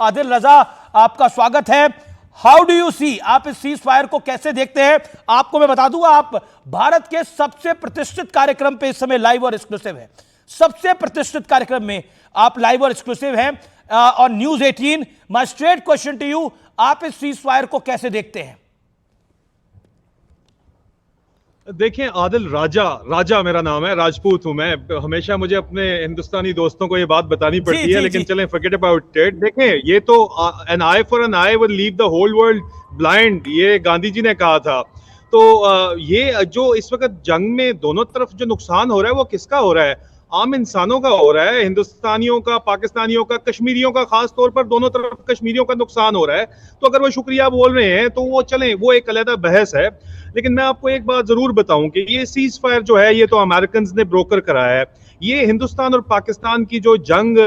आदिल रजा, आपका स्वागत है। हाउ डू यू सी, आप इस सीज फायर को कैसे देखते हैं? आपको मैं बता दूंगा, आप भारत के सबसे प्रतिष्ठित कार्यक्रम पे इस समय लाइव और एक्सक्लूसिव है। सबसे प्रतिष्ठित कार्यक्रम में आप लाइव और एक्सक्लूसिव हैं और news 18। My straight question to you, आप इस सीज फायर को कैसे देखते हैं? देखें आदिल, राजा मेरा नाम है, राजपूत हूं मैं। हमेशा मुझे अपने हिंदुस्तानी दोस्तों को ये बात बतानी पड़ती है, लेकिन चलें फॉरगेट अबाउट इट। देखें, ये तो an eye for an eye will leave the whole world blind, ये गांधी जी ने कहा था। तो ये जो इस वक्त जंग में दोनों तरफ जो नुकसान हो रहा है वो किसका हो रहा है? आम इंसानों का हो रहा है, हिंदुस्तानियों का, पाकिस्तानियों का, कश्मीरियों का। खास तौर पर दोनों तरफ कश्मीरियों का नुकसान हो रहा है। तो अगर वो शुक्रिया बोल रहे हैं तो वो चलें, वो एक अलग बहस है। लेकिन मैं आपको एक बात जरूर बताऊं कि ये सीज फायर जो है ये तो अमेरिकन ने ब्रोकर कराया है। ये हिंदुस्तान और पाकिस्तान की जो जंग,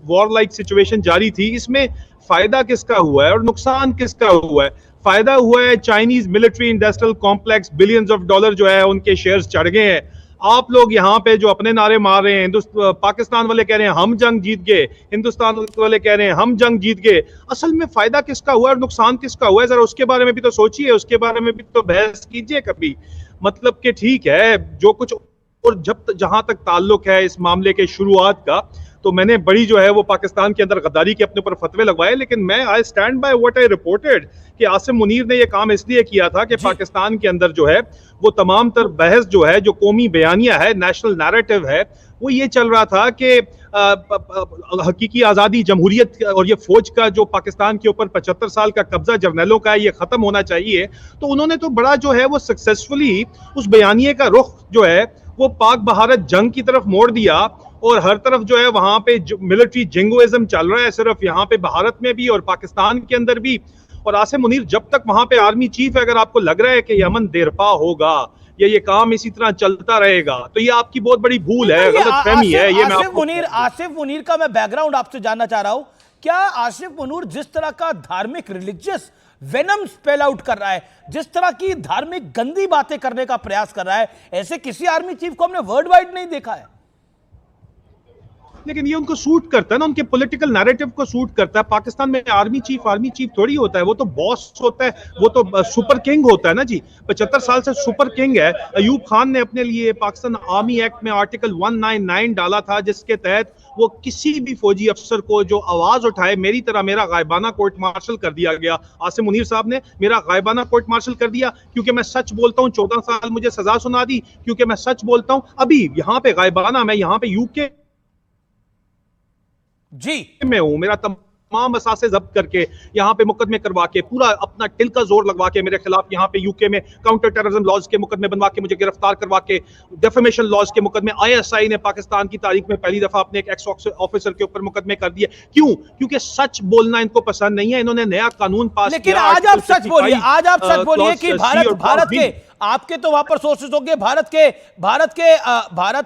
वॉर लाइक सिचुएशन जारी थी, इसमें फायदा किसका हुआ है और नुकसान किसका हुआ है? फायदा हुआ है Chinese military industrial complex, billions of dollar जो है उनके शेयर्स चढ़ गए हैं। आप लोग यहाँ पे जो अपने नारे मार रहे हैं, पाकिस्तान वाले कह रहे हैं हम जंग जीत गए, हिंदुस्तान वाले कह रहे हैं हम जंग जीत गए। असल में फायदा किसका हुआ है और नुकसान किसका हुआ है, जरा उसके बारे में भी तो सोचिए, उसके बारे में भी तो बहस कीजिए कभी। मतलब कि ठीक है जो कुछ, और जब जहां तक ताल्लुक है इस मामले के शुरुआत का, तो मैंने बड़ी जो है वो पाकिस्तान के अंदर गद्दारी के अपने ऊपर फतवे लगवाए। लेकिन मैं I stand by what I reported कि आसिम मुनीर ने ये काम इसलिए किया था कि पाकिस्तान के अंदर जो है वो तमाम तर बहस जो है, जो कौमी बयानिया है, नेशनल नैरेटिव है, वो ये चल रहा था कि हकीकी आज़ादी, जमहूरियत और ये फौज का जो पाकिस्तान के ऊपर 75 साल का कब्जा जर्नैलों का है, ये खत्म होना चाहिए। तो उन्होंने तो बड़ा जो है वो सक्सेसफुली उस बयानिए का रुख जो है वो पाक भारत जंग की तरफ मोड़ दिया। और हर तरफ जो है वहां पे मिलिट्री जिंगोइज्म चल रहा है, सिर्फ यहाँ पे भारत में भी और पाकिस्तान के अंदर भी। और आसिम मुनीर जब तक वहां पे आर्मी चीफ है, अगर आपको लग रहा है कि यमन देरपा होगा या ये काम इसी तरह चलता रहेगा, तो ये आपकी बहुत बड़ी भूल है, गलतफहमी है। ये आसिफ मुनीर का मैं बैकग्राउंड आपसे जानना चाह रहा हूं। क्या आसिफ मुनीर जिस तरह का धार्मिक रिलीजियस वेनम स्पेल आउट कर रहा है, जिस तरह की धार्मिक गंदी बातें करने का प्रयास कर रहा है, ऐसे किसी आर्मी चीफ को हमने वर्ल्ड वाइड नहीं देखा है। लेकिन ये उनको सूट करता है ना, उनके पॉलिटिकल नैरेटिव को सूट करता है। पाकिस्तान में आर्मी चीफ थोड़ी होता है, वो तो बॉस होता है, वो तो सुपर किंग होता है ना जी। 75 साल से सुपर किंग है। अयूब खान ने अपने लिए पाकिस्तान आर्मी एक्ट में आर्टिकल 199 डाला था, जिसके तहत वो किसी भी फौजी अफसर को जो आवाज उठाए, मेरी तरह मेरा गायबाना कोर्ट मार्शल कर दिया गया। आसिम मुनीर साहब ने मेरा गायबाना कोर्ट मार्शल कर दिया क्योंकि मैं सच बोलता हूँ। 14 साल मुझे सजा सुना दी क्योंकि मैं सच बोलता हूँ। अभी यहाँ पे गायबाना, मैं यहाँ पे यूके जी मैं हूं, मेरा तमाम असासे जब्त करके यहाँ पे मुकदमे करवा के, पूरा अपना टिल का जोर लगवा के मेरे खिलाफ यहाँ पे यूके में काउंटर टेररिज्म लॉज के मुकदमे बनवा के मुझे गिरफ्तार करवा के, डेफेमेशन लॉज के मुकदमे, आईएसआई ने पाकिस्तान की तारीख में पहली दफा अपने एक एक्स ऑफिसर के ऊपर मुकदमे कर दिए। क्यों? क्योंकि सच बोलना इनको पसंद नहीं है। इन्होंने नया कानून पास किया। लेकिन आज आप सच बोलिए, आज आप सच बोलिए कि भारत के, आपके तो वहां पर सोर्सेस होंगे, भारत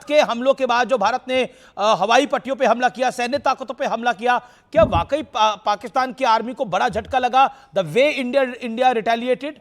के हमलों के बाद जो भारत ने हवाई पट्टियों पे हमला किया, सैन्य ताकतों पे हमला किया, क्या वाकई पाकिस्तान की आर्मी को बड़ा झटका लगा द वे इंडिया रिटेलिएटेड?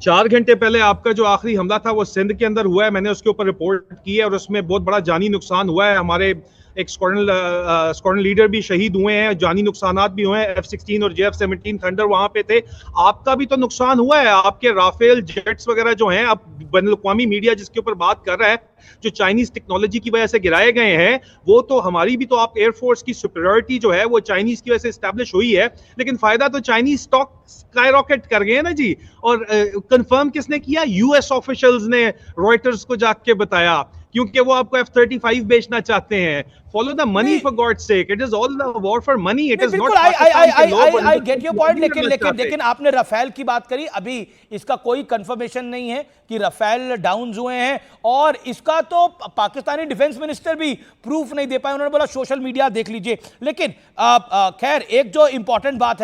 4 घंटे पहले आपका जो आखिरी हमला था वो सिंध के अंदर हुआ है, मैंने उसके ऊपर रिपोर्ट की है और उसमें बहुत बड़ा जानी नुकसान हुआ है। हमारे एक स्क्वाड्रन लीडर भी शहीद हुए हैं, जानी नुकसानात भी हुए हैं। F-16 और JF-17 थंडर वहां पे थे। आपका भी तो नुकसान हुआ है। आपके राफेल जेट्स वगैरह जो हैं, अब बैनुल-अक़वामी मीडिया जिसके ऊपर बात कर रहा है, जो चाइनीज टेक्नोलॉजी की वजह से गिराए गए हैं, वो तो हमारी भी तो आप एयरफोर्स की सुपीरियरिटी जो है वो चाइनीज की वजह से एस्टैब्लिश हुई है। लेकिन फायदा तो चाइनीज स्टॉक स्काईरॉकेट कर गए हैं ना जी। और कंफर्म किसने किया? यूएस ऑफिशियल्स ने रॉयटर्स को जाके बताया, क्योंकि वो आपको F-35 बेचना चाहते हैं। Follow the money for God sake, it is all the war for money, it is not. I get your point, लेकिन आपने रफेल की बात करी, अभी इसका कोई कंफर्मेशन नहीं है कि रफेल डाउन हुए हैं, और इसका तो पाकिस्तानी डिफेंस मिनिस्टर भी प्रूफ नहीं दे पाए। उन्होंने बोला सोशल मीडिया देख लीजिए। लेकिन खैर, एक जो इंपॉर्टेंट बात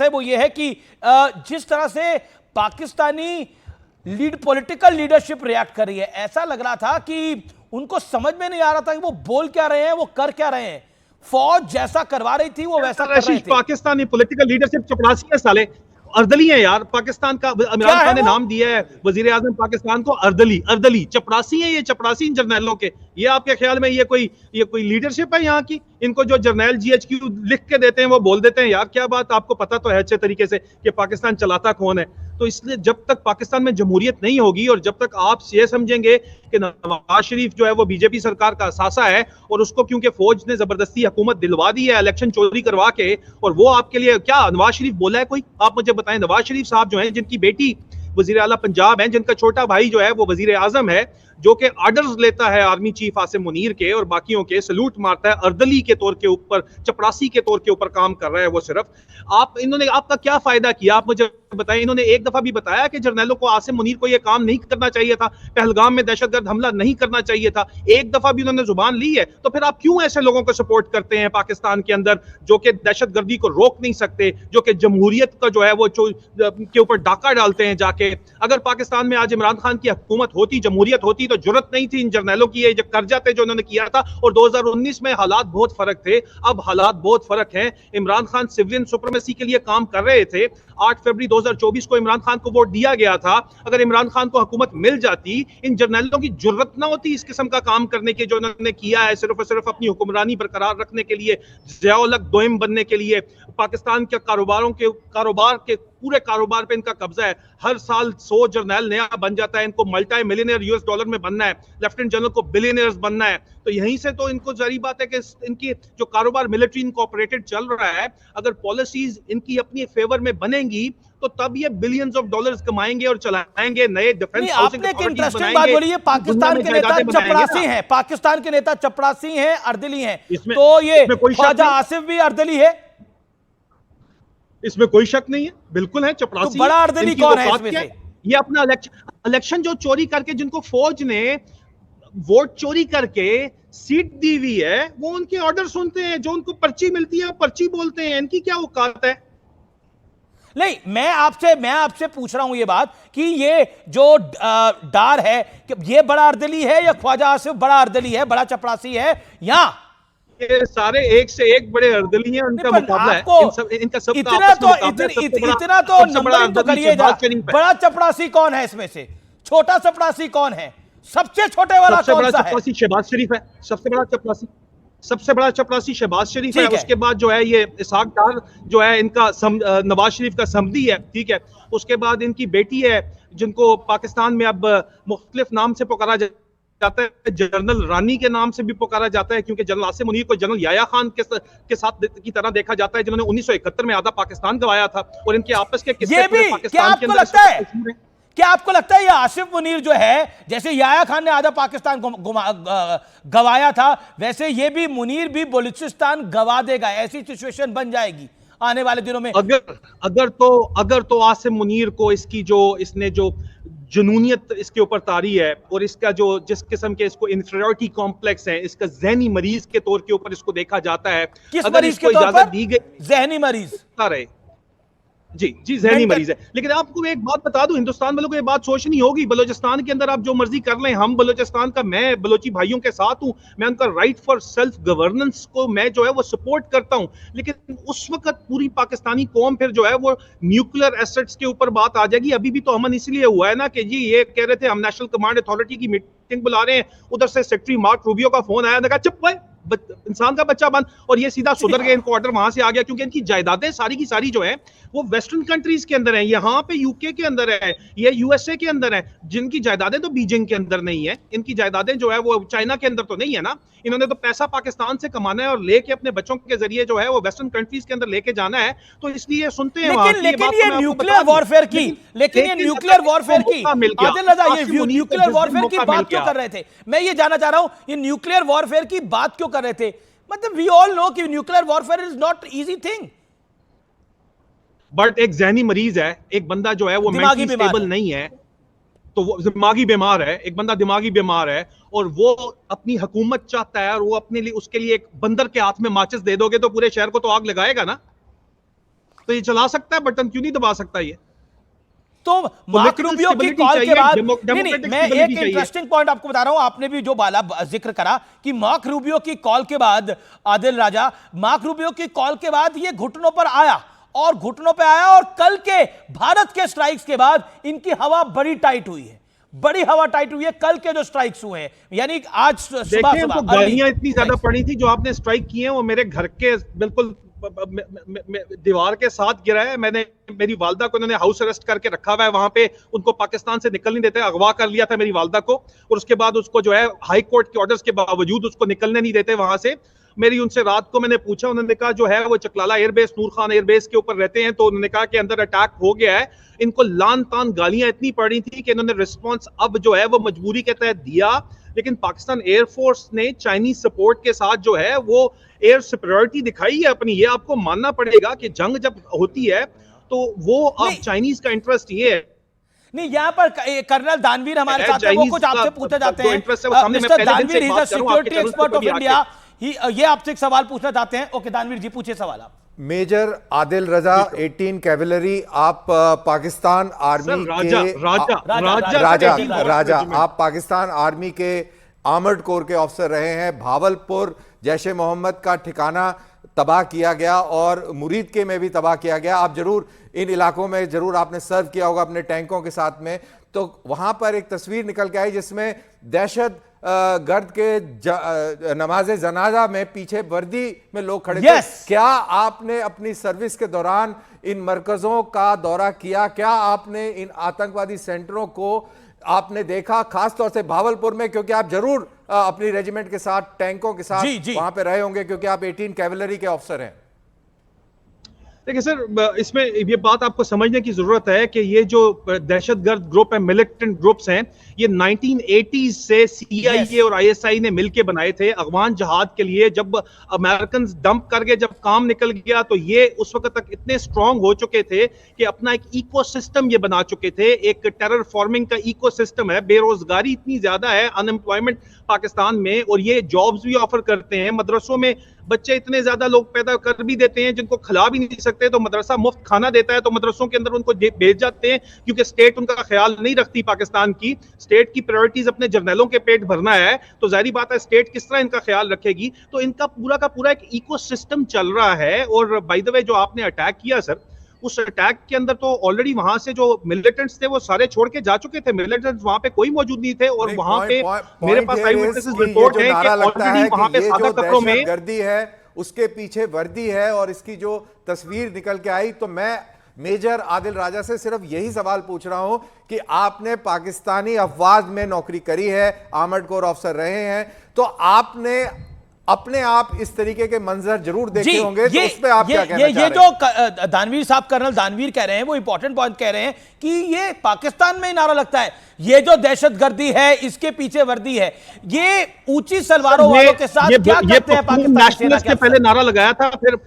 है वो ये है कि जिस तरह से पाकिस्तानी पॉलिटिकल लीडरशिप रिएक्ट कर रही है, ऐसा लग रहा था कि उनको समझ में नहीं आ रहा था कि वो बोल क्या रहे हैं, वो कर क्या रहे हैं। फौज जैसा करवा रही थी वो वैसा कर रहे थे। पाकिस्तानी पॉलिटिकल लीडरशिप चपरासी है साले, अर्दली है यार। पाकिस्तान का इमरान खान ने नाम दिया है वजीर आजम पाकिस्तान को, अर्दली। चपरासी है ये, चपरासी इन जर्नैलों के। ये आपके ख्याल में ये कोई लीडरशिप है यहाँ की? इनको जो जर्नैल जीएचक्यू लिख के देते हैं वो बोल देते हैं, यार क्या बात, आपको पता तो है अच्छे तरीके से कि पाकिस्तान चलाता कौन है। तो इसलिए जब तक पाकिस्तान में जमहूरियत नहीं होगी और जब तक आप ये समझेंगे कि नवाज शरीफ जो है वो बीजेपी सरकार का असासा है और उसको क्योंकि फौज ने जबरदस्ती हुकूमत दिलवा दी है इलेक्शन चोरी करवा के, और वो आपके लिए क्या नवाज शरीफ बोला है कोई? आप मुझे बताएं। नवाज शरीफ साहब जो है, जिनकी बेटी वजीर आला पंजाब है, जिनका छोटा भाई जो है वो वजीर आजम है, जो कि ऑर्डर्स लेता है आर्मी चीफ आसिम मुनीर के और बाकियों के, सलूट मारता है, अर्दली के तौर के ऊपर, चपरासी के तौर के ऊपर काम कर रहा है वो सिर्फ। इन्होंने आपका क्या फायदा किया, आप मुझे बताएं। इन्होंने एक दफा भी बताया कि जर्नैलों को, आसिम मुनीर को, यह काम नहीं करना चाहिए था, पहलगाम में दहशतगर्द हमला नहीं करना चाहिए था? एक दफा भी उन्होंने जुबान ली है? तो फिर आप क्यों ऐसे लोगों को सपोर्ट करते हैं पाकिस्तान के अंदर जो कि दहशतगर्दी को रोक नहीं सकते, जो कि जमहूरियत का जो है वो के ऊपर डाका डालते हैं जाके? अगर पाकिस्तान में आज इमरान खान की हुकूमत होती, जमहूरियत होती, तो जुर्रत नहीं थी इन जर्नैलों की ये जो कर जाते जो उन्होंने किया था। और 2019 में हालात बहुत फर्क थे, अब हालात बहुत फर्क हैं। इमरान खान सिविलियन सुप्रीमेसी के लिए काम कर रहे थे। 8 फरवरी 2024 को इमरान खान को वोट दिया गया था। अगर इमरान खान को हुकूमत मिल जाती, इन जर्नैलों की जुर्रत ना होती इस किस्म का काम करने की जो उन्होंने किया है, सिर्फ और सिर्फ अपनी हुक्मरानी बरकरार रखने के लिए, ज़िया-उल-हक दोइम बनने के लिए। पाकिस्तान के कारोबार के पूरे कारोबार पे इनका कब्जा है। हर साल 100 जर्नैल नया बन जाता है। इनको मल्टी मिलियनियर यूएस डॉलर में बनना है, लेफ्टिनेंट जनरल को बिलियनियर्स बनना है। तो यहीं से तो इनको जारी बात है कि इनकी जो कारोबार मिलिट्री इनकॉर्पोरेटेड चल रहा है, अगर पॉलिसीज इनकी अपनी फेवर में बनेंगी तो तब ये बिलियंस ऑफ डॉलर्स कमाएंगे और चलाएंगे, नए डिफेंस हाउसिंग आपने एक इंटरेस्टिंग बात बोली है, पाकिस्तान के नेता चपरासी हैं, पाकिस्तान के नेता चपरासी हैं, अर्दली हैं। तो ये ख्वाजा आसिफ भी अर्दली है, इसमें कोई शक नहीं है, बिल्कुल है चपरासी। तो बड़ा अर्दली कौन है इसमें से? ये अपना इलेक्शन जो चोरी करके, जिनको फौज ने वोट चोरी करके सीट दी हुई है, वो उनके ऑर्डर सुनते हैं, जो उनको पर्ची मिलती है पर्ची बोलते हैं। इनकी क्या औकात है? नहीं, मैं आपसे पूछ रहा हूं ये बात कि ये जो डार है कि ये बड़ा अर्दली है या ख्वाजा आसिफ बड़ा अर्दली है, बड़ा चपरासी है? या ये सारे एक से एक बड़े अर्दली हैं, उनका मुकाबला है। इनका सब इतना तो नंबरिंग तो करिएगा। बड़ा चपरासी कौन है इसमें से? छोटा चपरासी कौन है? सबसे छोटे वाला कौन सा है? शहबाज शरीफ है सबसे बड़ा चपरासी शहबाज शरीफ है। उसके बाद जो है ये इसहाक डार जो है, इनका नवाज शरीफ का समधी है, ठीक है। उसके बाद इनकी बेटी है, जिनको पाकिस्तान में अब मुख्तलिफ नाम से पुकारा जाता है, जनरल रानी के नाम से भी पुकारा जाता है, क्योंकि जनरल आसिम मुनीर को जनरल याया खान के साथ की तरह देखा जाता है, जिन्होंने 1971 में आधा पाकिस्तान गवाया था। और इनके आपस के किस्से पाकिस्तान के अंदर क्या आपको लगता है ये आसिफ मुनीर जो है, जैसे याया खान ने आधा पाकिस्तान गवाया था, वैसे ये भी मुनीर भी बलूचिस्तान गवा देगा? ऐसी सिचुएशन बन जाएगी आने वाले दिनों में? अगर तो आसिम मुनीर को इसने जो जुनूनियत इसके ऊपर तारी है, और इसका जो जिस किस्म के इसको इंफीरियरिटी कॉम्प्लेक्स है, इसका ज़हनी मरीज के तौर के ऊपर इसको देखा जाता है। किस मरीज के तौर पर? दी गई ज़हनी मरीज रहे जी ज़हनी मरीज है। लेकिन आपको एक बात बता दूं, हिंदुस्तान वालों को ये बात सोचनी होगी, बलूचिस्तान के अंदर आप जो मर्जी कर लें, हम बलूचिस्तान का, मैं बलोची भाइयों के साथ हूं, मैं उनका राइट फॉर सेल्फ गवर्नेंस को मैं जो है वो सपोर्ट करता हूं। लेकिन उस वक्त पूरी पाकिस्तानी कौम फिर जो है वो न्यूक्लियर एसेट्स के ऊपर बात आ जाएगी। अभी भी तो अमन इसलिए हुआ है ना कि जी ये कह रहे थे हम नेशनल कमांड अथॉरिटी की मीटिंग बुला रहे हैं, उधर से सेक्रेटरी मार्क रूबियो का फोन आया, कहा चुप भाई, इंसान का बच्चा बंद, और ये सीधा सुधर गए, इनको ऑर्डर वहां से आ गया, क्योंकि इनकी जायदादें सारी की सारी जो है वो वेस्टर्न कंट्रीज के अंदर है। यहाँ पे यूके के अंदर है, ये यूएसए के अंदर है, जिनकी जायदादें तो बीजिंग के अंदर नहीं है। इनकी जायदादें जो है वो चाइना के अंदर तो नहीं है ना। इन्होंने तो पैसा पाकिस्तान से कमाना है और लेके अपने बच्चों के जरिए जो है वो वेस्टर्न कंट्रीज के अंदर लेके जाना है। तो इसलिए सुनते हैं लेकिन ये न्यूक्लियर वॉरफेयर की न्यूक्लियर वॉरफेयर की बात क्यों कर रहे थे? मैं ये जानना चाह रहा हूं, ये न्यूक्लियर वॉरफेयर की बात क्यों कर रहे थे? मतलब वी ऑल नो कि nuclear warfare is not easy thing. But एक ज़हनी मरीज है, एक बंदा जो है वो मेंटली स्टेबल नहीं है, तो वो दिमागी बीमार है, एक बंदा दिमागी बीमार है, और वो अपनी हुकूमत चाहता है, और वो अपने लिए, उसके लिए एक बंदर के हाथ में माचिस दे दोगे तो पूरे शहर को तो आग लगाएगा ना। तो ये चला सकता है, बटन क्यों नहीं दबा सकता ये? तो मार्क रूबियो की कॉल के बाद मैं एक इंटरेस्टिंग पॉइंट आपको बता रहा हूं, आपने भी जो बाला जिक्र करा कि मार्क रूबियो की कॉल के बाद, आदिल राजा, मार्क रूबियो की कॉल के बाद ये घुटनों पर आया, और घुटनों पे आया, और कल के भारत के स्ट्राइक्स के बाद इनकी हवा बड़ी टाइट हुई है। बड़ी हवा टाइट हुई है कल के जो स्ट्राइक्स हुए हैं, यानी आज सुबह देखिए सुबह गालियां इतनी ज्यादा पड़ी थी जो आपने स्ट्राइक किए हैं, वो मेरे घर के बिल्कुल दीवार के साथ गिरा है। मैंने मेरी वालदा को उन्होंने हाउस अरेस्ट करके रखा हुआ है वहां पे, उनको पाकिस्तान से निकल नहीं देते, अगवा कर लिया था मेरी वालदा को, और उसके बाद उसको जो है हाई कोर्ट के ऑर्डर्स के बावजूद उसको निकलने नहीं देते वहां से। मेरी उनसे रात को मैंने पूछा, उन्होंने कहा जो है वो चकलाला एयरबेस, नूर खान एयरबेस के ऊपर रहते हैं, तो उन्होंने कहा कि अंदर अटैक हो गया है। इनको लान तान गालियां इतनी पड़ी थी कि इन्होंने रिस्पॉन्स अब जो है वो मजबूरी के तहत दिया, लेकिन पाकिस्तान एयरफोर्स ने चाइनीज सपोर्ट के साथ जो है वो एयर सुपीरियरिटी दिखाई है अपनी। ये आपको मानना पड़ेगा कि जंग जब होती है तो वो अब चाइनीज का इंटरेस्ट ये है। नहीं, यहाँ पर कर्नल दानवीर हमारे साथ हैं, वो कुछ आपसे पूछे जाते हैं। मिस्टर मिस्टर दानवीर, he is the security expert of India, ये आपसे एक सवाल पूछना चाहते हैं। ओके दानवीर जी, पूछिए सवाल आप। मेजर आदिल रजा, 18 कैवलरी, आप पाकिस्तान आर्मी के राजा आप पाकिस्तान आर्मी के आर्मर्ड कोर के ऑफिसर रहे हैं। भावलपुर जैश ए मोहम्मद का ठिकाना तबाह किया गया और मुरीद के में भी तबाह किया गया। आप जरूर इन इलाकों में जरूर आपने सर्व किया होगा अपने टैंकों के साथ में, तो वहां पर एक तस्वीर निकल के आई जिसमें दहशत गर्द के नमाज जनाजा में पीछे वर्दी में लोग खड़े थे। क्या आपने अपनी सर्विस के दौरान इन मरकजों का दौरा किया? क्या आपने इन आतंकवादी सेंटरों को आपने देखा, खासतौर से भावलपुर में, क्योंकि आप जरूर अपनी रेजिमेंट के साथ टैंकों के साथ वहां पे रहे होंगे क्योंकि आप 18 कैवलरी के ऑफिसर हैं। देखिए सर, इसमें ये बात आपको समझने की जरूरत है कि ये जो दहशतगर्द ग्रुप है, मिलिटेंट ग्रुप्स हैं, ये 1980s से CIA और ISI ने मिलकर बनाए थे अफगान जहाद के लिए। जब अमेरिकन डंप करके जब काम निकल गया तो ये उस वक्त तक इतने स्ट्रांग हो चुके थे कि अपना एक इकोसिस्टम ये बना चुके थे। एक टेरर फॉर्मिंग का इकोसिस्टम है, बेरोजगारी इतनी ज्यादा है, अनएम्प्लॉयमेंट पाकिस्तान में, और ये जॉब्स भी ऑफर करते हैं। मदरसों में बच्चे इतने ज्यादा लोग पैदा कर भी देते हैं जिनको खिला भी नहीं सकते, तो मदरसा मुफ्त खाना देता है, तो मदरसों के अंदर उनको भेज जाते हैं क्योंकि स्टेट उनका ख्याल नहीं रखती पाकिस्तान की। स्टेट की प्रायोरिटीज अपने जर्नलों के पेट भरना है, तो जाहिर बात है स्टेट किस तरह इनका ख्याल रखेगी। तो इनका पूरा का पूरा एक इकोसिस्टम चल रहा है। और बाय द वे जो आपने अटैक किया सर, उस अटैक के अंदर तो ऑलरेडी वहां से जो मिलिटेंट्स थे वो सारे छोड़ के जा चुके थे। मिलिटेंट्स वहां पे कोई मौजूद नहीं थे, और वहां पे मेरे पास आई विटनेसेस रिपोर्ट है कि ऑलरेडी वहां पे सादा कपड़ों में गर्दी है, उसके पीछे वर्दी है, और इसकी जो तस्वीर निकल के आई, तो मैं मेजर आदिल राजा से सिर्फ यही सवाल पूछ रहा हूं कि आपने पाकिस्तानी अफवाज में नौकरी करी है, आर्मर्ड कोर ऑफिसर रहे हैं, तो आपने अपने आप इस तरीके के मंजर जरूर देखे होंगे, तो उस पे आप क्या कहना चाह रहे हैं? ये जो दानवीर साहब, कर्नल दानवीर कह रहे हैं, वो इंपॉर्टेंट पॉइंट कह रहे हैं कि ये पाकिस्तान में ही नारा लगता है, ये जो दहशतगर्दी है इसके पीछे वर्दी है। ये ऊंची सलवारों वालों के साथ क्या करते हैं पाकिस्तान सेना के? पहले नारा लगाया था, फिर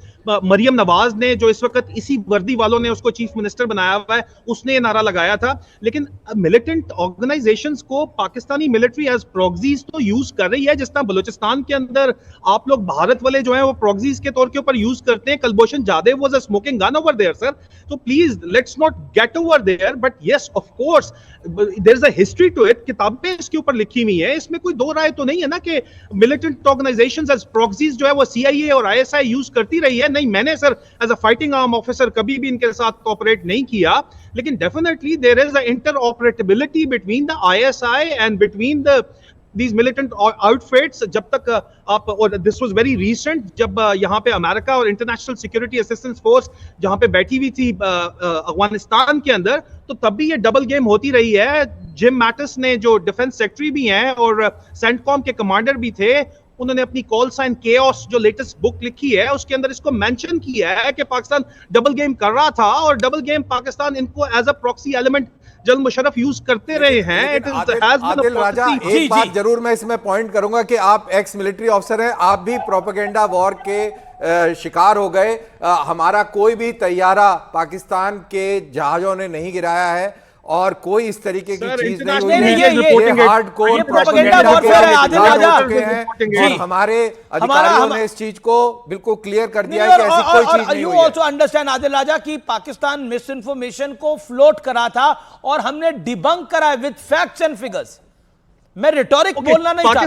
मरियम नवाज ने, जो इस वक्त इसी वर्दी वालों ने उसको चीफ मिनिस्टर बनाया हुआ है, उसने ये नारा लगाया था। लेकिन मिलिटेंट ऑर्गेनाइजेशंस को पाकिस्तानी मिलिट्री एज प्रॉक्सीज तो यूज कर रही है, जिस तरह बलूचिस्तान के अंदर आप लोग भारत वाले जो है वो प्रॉक्सीज के तौर के ऊपर यूज करते हैं। Kulbhushan Jadhav was a smoking gun over there sir, तो please let's not get over there. But yes of course there is a history to it, किताबें इसके ऊपर लिखी हुई है, इसमें कोई दो राय तो नहीं है ना कि मिलिटेंट ऑर्गेनाइजेशंस एज प्रॉक्सीज जो है वो CIA और ISI यूज करती रही है। नहीं, मैंने sir as a fighting arm officer कभी भी इनके साथ कोऑपरेट नहीं किया, लेकिन definitely there is a interoperability between the ISI and between the these militant outfits। जब तक आप, और दिस वाज वेरी रीसेंट, जब यहाँ पे अमेरिका और इंटरनेशनल सिक्योरिटी असिस्टेंस फोर्स जहाँ पे बैठी हुई थी अफगानिस्तान के अंदर, तो तब भी ये डबल गेम होती रही है। जिम मैटिस ने, जो डिफेंस सेक्रेटरी भी हैं और सेंटकॉम के कमांडर भी थे, उन्होंने अपनी कॉल साइन केओस जो लेटेस्ट बुक लिखी है उसके अंदर इसको मेंशन किया है कि पाकिस्तान डबल गेम कर रहा था, और डबल गेम पाकिस्तान इनको as a proxy element general Musharraf use करते रहे हैं। आदिल राजा, एक बात जरूर मैं इसमें पॉइंट करूंगा कि आप एक्स मिलिट्री ऑफिसर हैं, आप भी प्रोपेगेंडा वॉर के शिकार हो गए। हमारा कोई भी तैयारा पाकिस्तान के जहाजों ने नहीं गिराया है और कोई इस तरीके की चीज नहीं हुई है। ये हार्डकोर प्रोपेगेंडा वॉरफेयर है आदिल राजा, और हमारे अधिकारियों ने इस चीज को बिल्कुल क्लियर कर दिया है कि ऐसी कोई चीज नहीं हुई है। यू आल्सो अंडरस्टैंड आदिल राजा कि पाकिस्तान मिस इन्फॉर्मेशन को फ्लोट करा था और हमने डिबंक करा विद फैक्ट्स एंड फिगर्स। मैं रिटोरिक बोलना नहीं चाहता।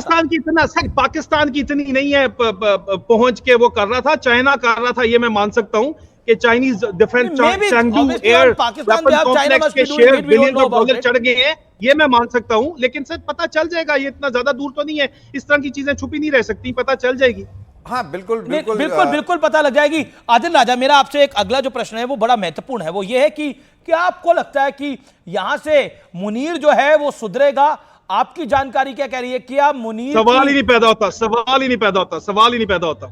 पाकिस्तान की इतनी नहीं है पहुंच के वो कर रहा था, चाइना कर रहा था, ये मैं मान सकता हूं कि Chinese defence Chengdu air weapon complex के शेयर बिलियंस ऑफ डॉलर चढ़ गए हैं, ये मैं मान सकता हूं, लेकिन सर पता चल जाएगा, ये इतना ज्यादा दूर तो नहीं है, इस तरह की चीजें छुपी नहीं रह सकती, पता चल जाएगी। हाँ बिल्कुल बिल्कुल बिल्कुल बिल्कुल पता लग जाएगी। आदिल राजा, मेरा आपसे एक अगला जो प्रश्न है वो बड़ा महत्वपूर्ण है, वो ये है कि क्या आपको लगता है कि यहां से मुनीर जो है वो सुधरेगा? आपकी जानकारी क्या कह रही है? क्या मुनीर सवाल ही नहीं पैदा होता, सवाल ही नहीं पैदा होता, सवाल ही नहीं पैदा होता,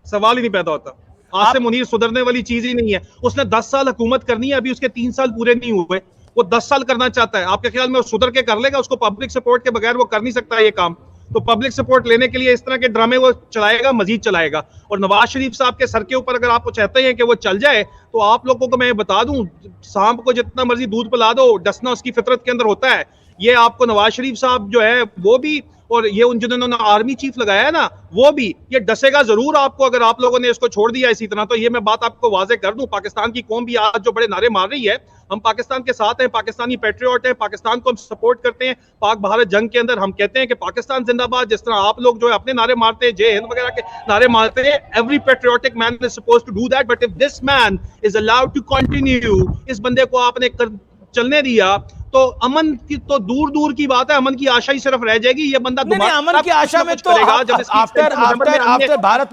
सवाल ही नहीं पैदा होता। आज से मुनीर सुधरने वाली चीज ही नहीं है। उसने 10 साल हुकूमत करनी है, अभी उसके 3 साल पूरे नहीं हुए, वो 10 साल करना चाहता है। आपके ख्याल में वो सुधर के कर लेगा? उसको पब्लिक सपोर्ट के बगैर वो कर नहीं सकता ये काम। तो पब्लिक सपोर्ट लेने के लिए इस तरह के ड्रामे वो चलाएगा, मजीद चलाएगा। और नवाज शरीफ साहब के सर के ऊपर अगर आप चाहते हैं कि वो चल जाए, तो आप लोगों को मैं बता दूं, सांप को जितना मर्जी दूध पिला दो, डसना उसकी फितरत के अंदर होता है। ये आपको नवाज शरीफ साहब जो है वो भी, और ये उन जिन्होंने आर्मी चीफ लगाया है ना, वो भी, ये डसेगा जरूर आपको अगर आप लोगों ने इसको छोड़ दिया इसी तरह। तो ये मैं बात आपको वाजे कर दूं, पाकिस्तान की कौम भी आज जो बड़े नारे मार रही है, हम पाकिस्तान के साथ हैं, पाकिस्तानी पैट्रियट हैं, पाकिस्तान को हम सपोर्ट करते हैं। पाक भारत जंग के अंदर हम कहते हैं कि पाकिस्तान जिंदाबाद, जिस तरह आप लोग जो है अपने नारे मारते हैं, जय हिंद वगैरह के नारे मारते हैं, every patriotic man is supposed to do that, but if this man is allowed to continue, इस बंदे को आपने चलने दिया, तो अमन की तो दूर दूर की बात है, अमन की आशा ही सिर्फ रह जाएगी। ये बंदा नहीं, अमन की आशा में तो आफ्टर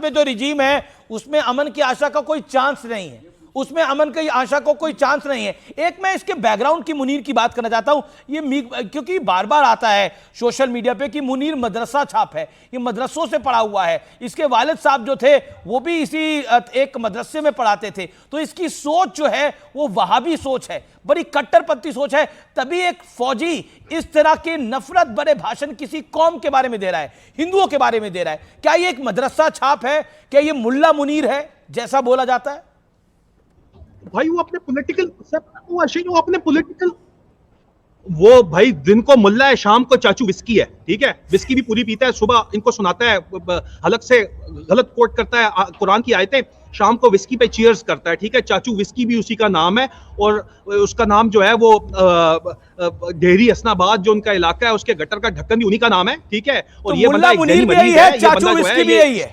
में जो रिजीम है उसमें अमन की आशा का कोई चांस नहीं है, उसमें अमन की आशा को कोई चांस नहीं है। एक मैं इसके बैकग्राउंड की मुनीर की बात करना चाहता हूं, ये क्योंकि बार बार आता है सोशल मीडिया पे कि मुनीर मदरसा छाप है, ये मदरसों से पढ़ा हुआ है, इसके वालिद साहब जो थे वो भी इसी एक मदरसे में पढ़ाते थे, तो इसकी सोच जो है वो वहाबी सोच है, बड़ी कट्टरपंथी सोच है। तभी एक फौजी इस तरह के नफरत भरे भाषण किसी कौम के बारे में दे रहा है, हिंदुओं के बारे में दे रहा है। क्या ये एक मदरसा छाप है? क्या ये मुल्ला मुनीर है जैसा बोला जाता है? भाई वो अपने पॉलिटिकल, वो अपने पॉलिटिकल, वो भाई दिन को मुल्ला है, शाम को चाचू विस्की है, ठीक है, विस्की भी पूरी पीता है, सुबह इनको सुनाता है, हलक से गलत कोट करता है कुरान की आयतें, शाम को विस्की पे चीयर्स करता है, ठीक है। चाचू विस्की भी उसी का नाम है, और उसका नाम जो है वो डेहरी हसनाबाद जो उनका इलाका है, उसके गटर का ढक्कन भी उन्हीं का नाम है, ठीक है। और तो ये बंदा मुनीर भी यही है, चाचू विस्की भी यही है।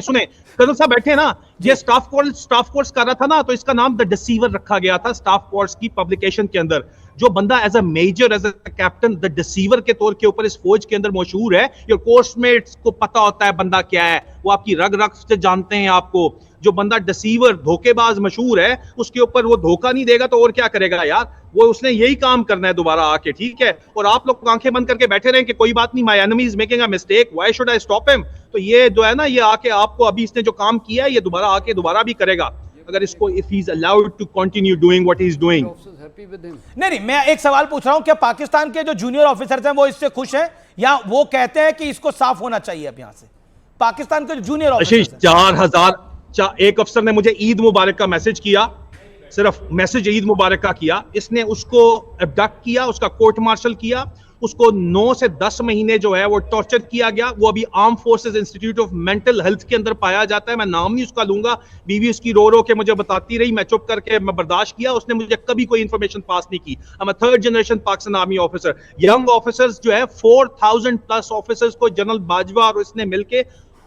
सुने कदम साहब बैठे ना, ये स्टाफ कोर्स कर रहा था ना, तो इसका नाम द डिसीवर रखा गया था स्टाफ कोर्स की पब्लिकेशन के अंदर। जो बंदा as a major, as a captain, the deceiver के तौर के ऊपर इस फौज के अंदर मशहूर है, योर कोर्समेट्स को पता होता है बंदा क्या है, वो आपकी रग रग से जानते हैं आपको। जो बंदा डिसीवर, धोखेबाज मशहूर है, उसके ऊपर वो धोखा नहीं देगा तो और क्या करेगा यार, वो उसने यही काम करना है दोबारा आके, ठीक है। और आप लोग आंखें बंद करके बैठे रहे कि कोई बात नहीं, my enemy is making a mistake, why should I stop him. तो ये जो है ना, ये आके आपको अभी इसने जो काम किया है, ये दोबारा आके दोबारा भी करेगा अगर इसको, if he is allowed to continue doing what he is doing. नहीं, मैं एक सवाल पूछ रहा हूं, क्या पाकिस्तान के जो जूनियर ऑफिसर्स हैं वो इससे खुश हैं, या वो कहते हैं कि इसको साफ होना चाहिए अब यहां से? पाकिस्तान के जो जूनियर ऑफिसर्स 4000 एक अफसर ने मुझे ईद मुबारक का मैसेज किया, सिर्फ मैसेज ईद मुबारक का किया, इसने उसको अबडक्ट किया, उसका कोर्ट मार्शल किया, उसको 9 से 10 महीने जो है वो टॉर्चर किया गया। वो अभी arm forces institute of mental health के अंदर पाया जाता है, मैं नाम नहीं उसका लूंगा। बीवी उसकी रो रो के मुझे बताती रही, मैं चुप करके मैं बर्दाश्त किया, उसने मुझे कभी कोई इंफॉर्मेशन पास नहीं की। I am a 3rd generation Pakistan army officer. Young officers जो है 4000 प्लस ऑफिसर्स को जनरल बाजवा और इसने मिलके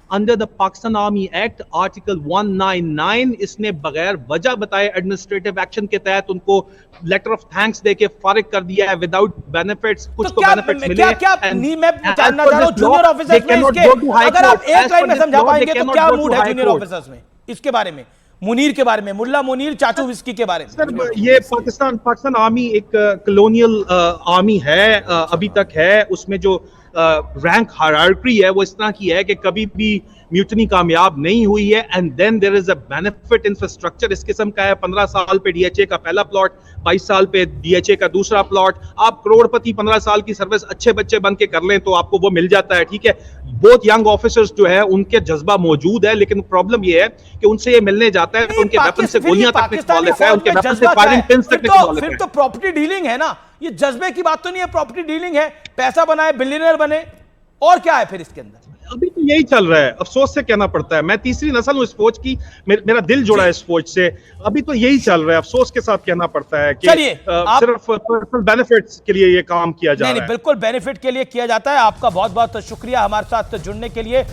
under the Pakistan army act article 199 इसने बगैर वजह बताए एडमिनिस्ट्रेटिव एक्शन के तहत उनको लेटर ऑफ थैंक्स देके फारिग कर दिया है विदाउट बेनिफिट्स। कुछ तो बेनिफिट्स मिले। क्या नहीं, मैं जानना चाह रहा हूं जूनियर ऑफिसर्स में इसके, अगर आप एक लाइन में समझा पाएंगे तो क्या मूड है जूनियर ऑफिसर्स में इसके बारे में, मुनीर के बारे में, मुल्ला मुनीर, चाचू विस्की के बारे में? सर ये पाकिस्तान आर्मी एक कॉलोनियल आर्मी है, अभी तक है। उसमें जो रैंक हायरार्की है वो इस तरह की है कि कभी भी म्यूटनी कामयाब नहीं हुई है, and then there is a benefit infrastructure इस किस्म का है। 15 साल पे डीएचए का पहला प्लॉट, 22 साल पे डीएचए का दूसरा प्लॉट। आप करोड़पति 15 साल की सर्विस अच्छे बच्चे बन के कर लें तो आपको वो मिल जाता है, ठीक है। बहुत यंग ऑफिसर्स जो है उनके जज्बा मौजूद है, लेकिन प्रॉब्लम ये है कि उनसे ये मिलने जाता है तो उनके वेपन से गोलियां तक निकलवाते हैं, उनके वेपन से फायरिंग पिन्स तक निकलवाते हैं। फिर तो प्रॉपर्टी डीलिंग है ना, ये जज्बे की बात तो नहीं है, प्रॉपर्टी डीलिंग है, पैसा बनाए, बिलियनर बने, और क्या है फिर इसके अंदर? अभी तो यही चल रहा है, अफसोस से कहना पड़ता है। मैं तीसरी नस्ल हूं इस फौज की, मेरा दिल जुड़ा है इस फौज से। अभी तो यही चल रहा है, अफसोस के साथ कहना पड़ता है कि सिर्फ पर्सनल बेनिफिट्स के लिए ये काम किया जा रहा है। बिल्कुल बेनिफिट के लिए किया जाता है। आपका बहुत बहुत शुक्रिया हमारे साथ जुड़ने के लिए।